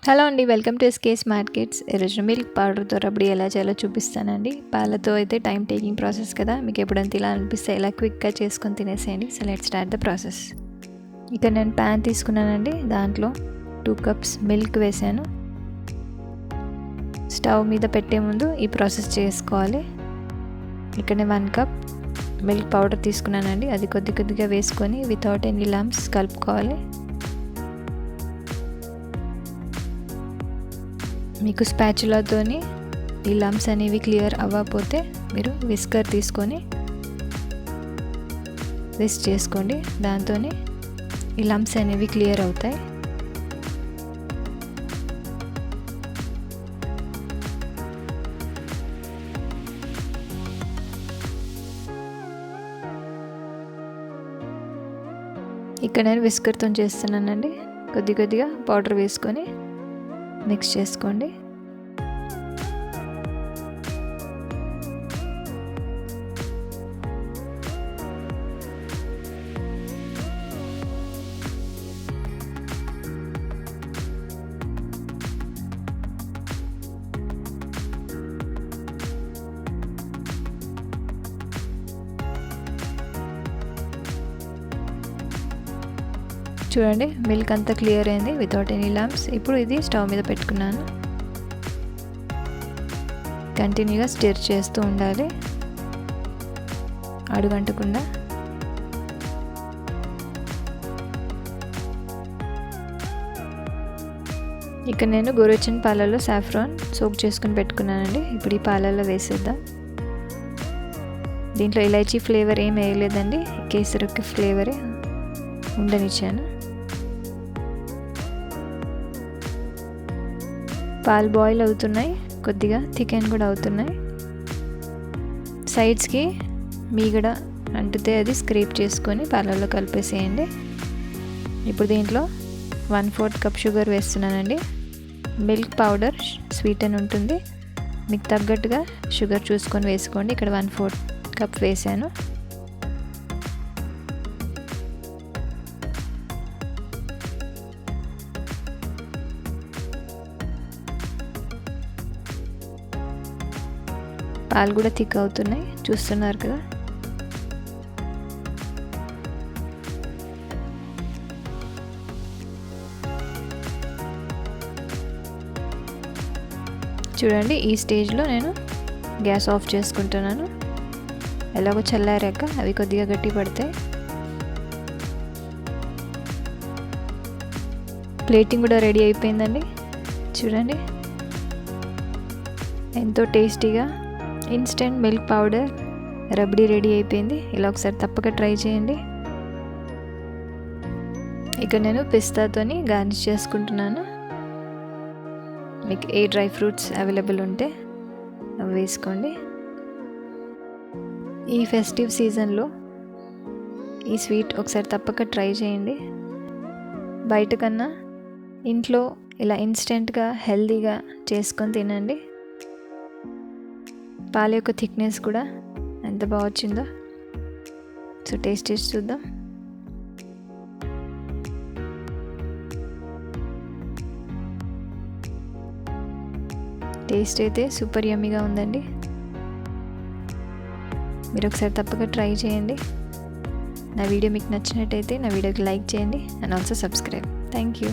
Hello అండి, welcome to SKs Smart Kids. ఈరోజు milk పౌడర్తో rabdi ఎలా చేయాలో చూపిస్తానండి. పాలతో అయితే టైం టేకింగ్ ప్రాసెస్ కదా, మీకు ఎప్పుడంత ఇలా అనిపిస్తే ఇలా క్విక్గా చేసుకొని తినేసేయండి. So let's start the process. ఇక నేను ప్యాన్ తీసుకున్నానండి, దాంట్లో 2 cups మిల్క్ వేసాను. స్టవ్ మీద పెట్టే ముందు ఈ ప్రాసెస్ చేసుకోవాలి. ఇక్కడ నేను 1 cup మిల్క్ పౌడర్ తీసుకున్నానండి, అది కొద్దిగా వేసుకొని వితౌట్ ఎనీ లంప్స్ కలుపుకోవాలి. మీకు స్పాచులాతోని ఈ లంప్స్ అనేవి క్లియర్ అవ్వకపోతే మీరు విస్కర్ తీసుకొని విస్క్ చేసుకోండి, దాంతో ఈ లంప్స్ అనేవి క్లియర్ అవుతాయి. ఇక్కడ నేను విస్కర్తో చేస్తున్నానండి. కొద్దిగా పౌడర్ వేసుకొని మిక్స్ చేసుకోండి. చూడండి, మిల్క్ అంతా క్లియర్ అయింది వితౌట్ ఎనీ లంప్స్. ఇప్పుడు ఇది స్టవ్ మీద పెట్టుకున్నాను. కంటిన్యూగా స్టిర్ చేస్తూ ఉండాలి, అడుగంటకుండా. ఇక్కడ నేను గోరువెచ్చని పాలలో సాఫ్రాన్ సోక్ చేసుకుని పెట్టుకున్నానండి. ఇప్పుడు ఈ పాలలో వేసేద్దాం. దీంట్లో ఇలాచీ ఫ్లేవర్ ఏం వేయలేదండి, కేసరికి ఫ్లేవరే ఉండనిచ్చాను. పాలు బాయిల్ అవుతున్నాయి, కొద్దిగా థికెన్ కూడా అవుతున్నాయి. సైడ్స్కి మీగడ అంటితే అది స్క్రేప్ చేసుకొని పాలల్లో కలిపేసేయండి. ఇప్పుడు దీంట్లో 1/4 cup షుగర్ వేస్తున్నానండి. మిల్క్ పౌడర్ స్వీట్ అని ఉంటుంది, మీకు తగ్గట్టుగా షుగర్ చూసుకొని వేసుకోండి. ఇక్కడ 1/4 cup వేసాను. పాలు కూడా థిక్ అవుతున్నాయి, చూస్తున్నారు కదా. చూడండి, ఈ స్టేజ్లో నేను గ్యాస్ ఆఫ్ చేసుకుంటున్నాను. ఎలాగో చల్లారాక అవి కొద్దిగా గట్టి పడతాయి. ప్లేటింగ్ కూడా రెడీ అయిపోయిందండి. చూడండి, ఎంతో టేస్టీగా instant milk powder rabdi ready అయిపోయింది. ఇలా ఒకసారి తప్పక ట్రై చేయండి. ఇక్కడ నేను పిస్తాతోని గార్నిష్ చేసుకుంటున్నాను. మీకు ఏ డ్రై ఫ్రూట్స్ అవైలబుల్ ఉంటే అవి వేసుకోండి. ఈ ఫెస్టివ్ సీజన్లో ఈ స్వీట్ ఒకసారి తప్పక ట్రై చేయండి. బయట కన్నా ఇంట్లో ఇలా ఇన్స్టెంట్గా హెల్తీగా చేసుకొని తినండి. పాల యొక్క థిక్నెస్ కూడా ఎంత బాగా వచ్చిందో. సో టేస్ట్ చేసి చూద్దాం. టేస్ట్ అయితే సూపర్ యమ్మీగా ఉందండి. మీరు ఒకసారి తప్పక ట్రై చేయండి. నా వీడియో మీకు నచ్చినట్టయితే నా వీడియోకి లైక్ చేయండి and also subscribe. Thank you.